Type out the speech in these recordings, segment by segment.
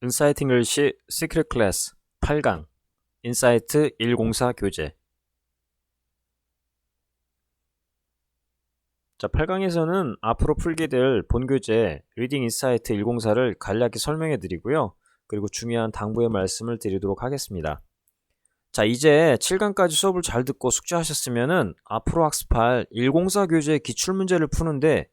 인사이트 잉글리시 시크릿 클래스 8강 인사이트 104 교재. 자, 8강에서는 앞으로 풀게 될 본교재 리딩 인사이트 104를 간략히 설명해 드리고요. 그리고 중요한 당부의 말씀을 드리도록 하겠습니다. 자, 이제 7강까지 수업을 잘 듣고 숙지하셨으면은 앞으로 학습할 104 교재의 기출문제를 푸는데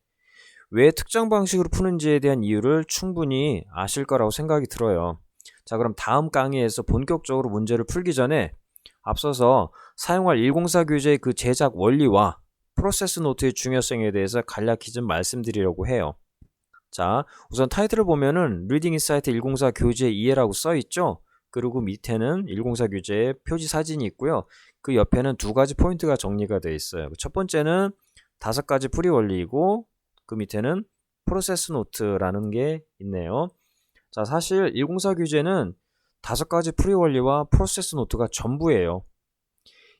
왜 특정 방식으로 푸는지에 대한 이유를 충분히 아실 거라고 생각이 들어요. 자, 그럼 다음 강의에서 본격적으로 문제를 풀기 전에 앞서서 사용할 104 교재의 그 제작 원리와 프로세스 노트의 중요성에 대해서 간략히 좀 말씀드리려고 해요. 자, 우선 타이틀을 보면은 리딩 인사이트 104 교재 이해라고 써 있죠. 그리고 밑에는 104 교재의 표지 사진이 있고요. 그 옆에는 두 가지 포인트가 정리가 되어 있어요. 첫 번째는 5가지 풀이 원리이고 그 밑에는 프로세스 노트라는 게 있네요. 자, 사실 104 교재는 5가지 풀이 원리와 프로세스 노트가 전부예요.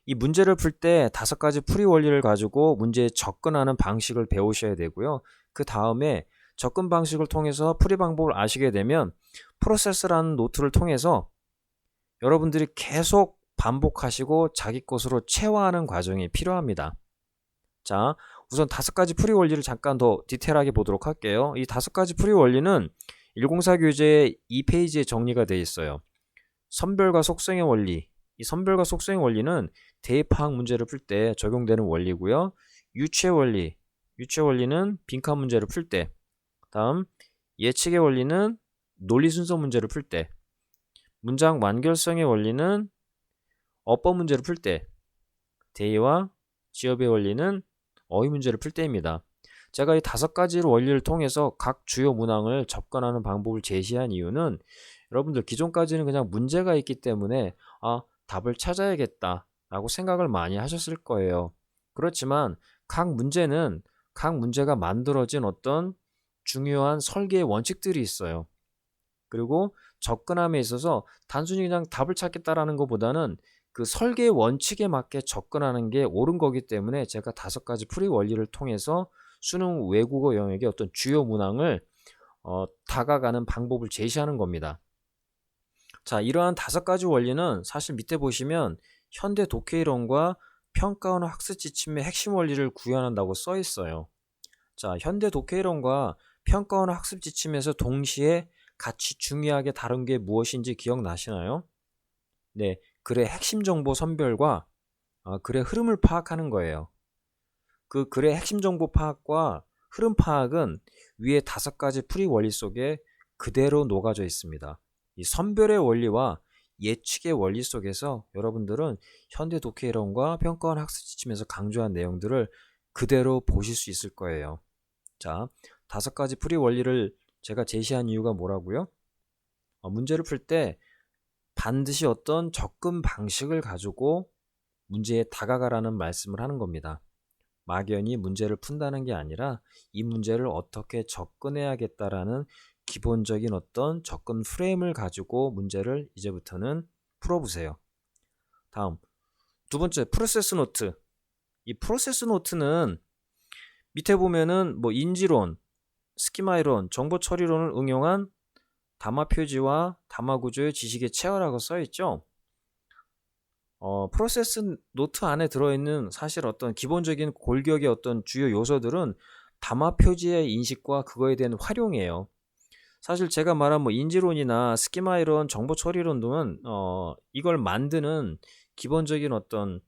이 문제를 풀 때 5가지 풀이 원리를 가지고 문제에 접근하는 방식을 배우셔야 되고요. 그 다음에 접근 방식을 통해서 풀이 방법을 아시게 되면 프로세스라는 노트를 통해서 여러분들이 계속 반복하시고 자기 것으로 체화하는 과정이 필요합니다. 자, 우선 5가지 풀이 원리를 잠깐 더 디테일하게 보도록 할게요. 이 5가지 풀이 원리는 104 교재의 2페이지에 정리가 되어 있어요. 선별과 속성의 원리. 이 선별과 속성의 원리는 대입 파악 문제를 풀 때 적용되는 원리고요. 유추의 원리. 유추의 원리는 빈칸 문제를 풀 때. 다음 예측의 원리는 논리 순서 문제를 풀 때. 문장 완결성의 원리는 어법 문제를 풀 때. 대의와 지업의 원리는 어휘 문제를 풀 때입니다. 제가 이 5가지 원리를 통해서 각 주요 문항을 접근하는 방법을 제시한 이유는 여러분들 기존까지는 그냥 문제가 있기 때문에 답을 찾아야겠다 라고 생각을 많이 하셨을 거예요. 그렇지만 각 문제는 각 문제가 만들어진 어떤 중요한 설계의 원칙들이 있어요. 그리고 접근함에 있어서 단순히 그냥 답을 찾겠다라는 것보다는 그 설계의 원칙에 맞게 접근하는 게 옳은 거기 때문에 제가 5가지 풀이 원리를 통해서 수능 외국어 영역의 어떤 주요 문항을 다가가는 방법을 제시하는 겁니다. 자, 이러한 5가지 원리는 사실 밑에 보시면 현대 독해이론과 평가원 학습 지침의 핵심 원리를 구현한다고 써 있어요. 자, 현대 독해이론과 평가원 학습 지침에서 동시에 같이 중요하게 다룬 게 무엇인지 기억나시나요? 네, 글의 핵심 정보 선별과 글의 흐름을 파악하는 거예요. 그 글의 핵심 정보 파악과 흐름 파악은 위에 5가지 풀이 원리 속에 그대로 녹아져 있습니다. 이 선별의 원리와 예측의 원리 속에서 여러분들은 현대 독해이론과 평가원 학습 지침에서 강조한 내용들을 그대로 보실 수 있을 거예요. 자, 5가지 풀이 원리를 제가 제시한 이유가 뭐라고요? 문제를 풀 때 반드시 어떤 접근 방식을 가지고 문제에 다가가라는 말씀을 하는 겁니다. 막연히 문제를 푼다는 게 아니라 이 문제를 어떻게 접근해야겠다라는 기본적인 어떤 접근 프레임을 가지고 문제를 이제부터는 풀어보세요. 다음, 두 번째, 프로세스 노트. 이 프로세스 노트는 밑에 보면은 인지론, 스키마 이론, 정보 처리론을 응용한 담화 표지와 담화 구조의 지식의 체화라고 써있죠. 프로세스 노트 안에 들어있는 사실 어떤 기본적인 골격의 어떤 주요 요소들은 담화 표지의 인식과 그거에 대한 활용이에요. 사실 제가 말한 인지론이나 스키마 이론, 정보 처리론 등은 이걸 만드는 기본적인 어떤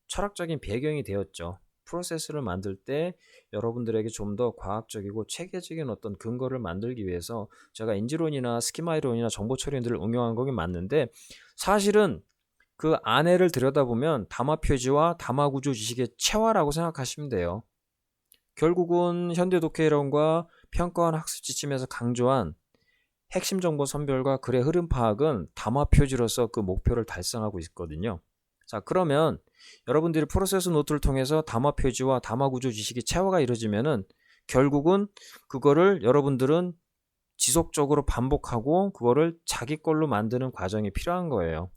철학적인 배경이 되었죠. 프로세스를 만들 때 여러분들에게 좀 더 과학적이고 체계적인 어떤 근거를 만들기 위해서 제가 인지론이나 스키마 이론이나 정보 처리론들을 응용한 거긴 맞는데 사실은 그 안에를 들여다보면 담화 표지와 담화 구조 지식의 체화라고 생각하시면 돼요. 결국은 현대 독해이론과 평가원 학습 지침에서 강조한 핵심 정보 선별과 글의 흐름 파악은 담화 표지로서 그 목표를 달성하고 있거든요. 자, 그러면 여러분들이 프로세스 노트를 통해서 담화 표지와 담화 구조 지식의 체화가 이루어지면은 결국은 그거를 여러분들은 지속적으로 반복하고 그거를 자기 걸로 만드는 과정이 필요한 거예요.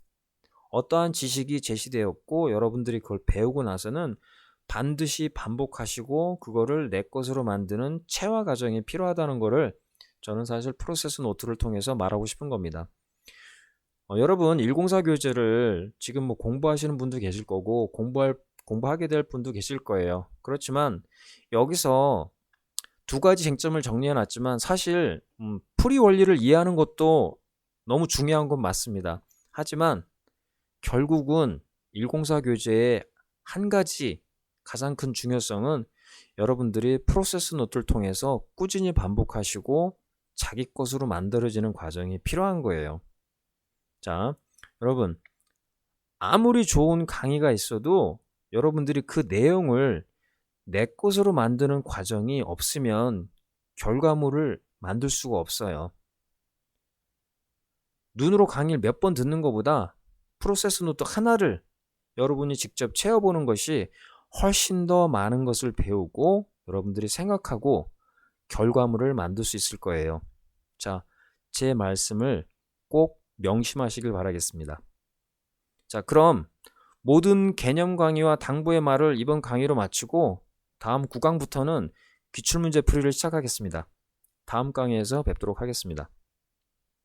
어떠한 지식이 제시되었고 여러분들이 그걸 배우고 나서는 반드시 반복하시고 그거를 내 것으로 만드는 체화 과정이 필요하다는 거를 저는 사실 프로세스 노트를 통해서 말하고 싶은 겁니다. 여러분 104 교재를 지금 뭐 공부하시는 분도 계실 거고 공부하게 될 분도 계실 거예요. 그렇지만 여기서 두 가지 쟁점을 정리해 놨지만 사실 풀이 원리를 이해하는 것도 너무 중요한 건 맞습니다. 하지만 결국은 104 교재의 한 가지 가장 큰 중요성은 여러분들이 프로세스 노트를 통해서 꾸준히 반복하시고 자기 것으로 만들어지는 과정이 필요한 거예요. 자, 여러분 아무리 좋은 강의가 있어도 여러분들이 그 내용을 내 것으로 만드는 과정이 없으면 결과물을 만들 수가 없어요. 눈으로 강의를 몇 번 듣는 것보다 프로세스 노트 하나를 여러분이 직접 채워보는 것이 훨씬 더 많은 것을 배우고 여러분들이 생각하고 결과물을 만들 수 있을 거예요. 자, 제 말씀을 꼭 명심하시길 바라겠습니다. 자, 그럼 모든 개념 강의와 당부의 말을 이번 강의로 마치고 다음 9강부터는 기출문제 풀이를 시작하겠습니다. 다음 강의에서 뵙도록 하겠습니다.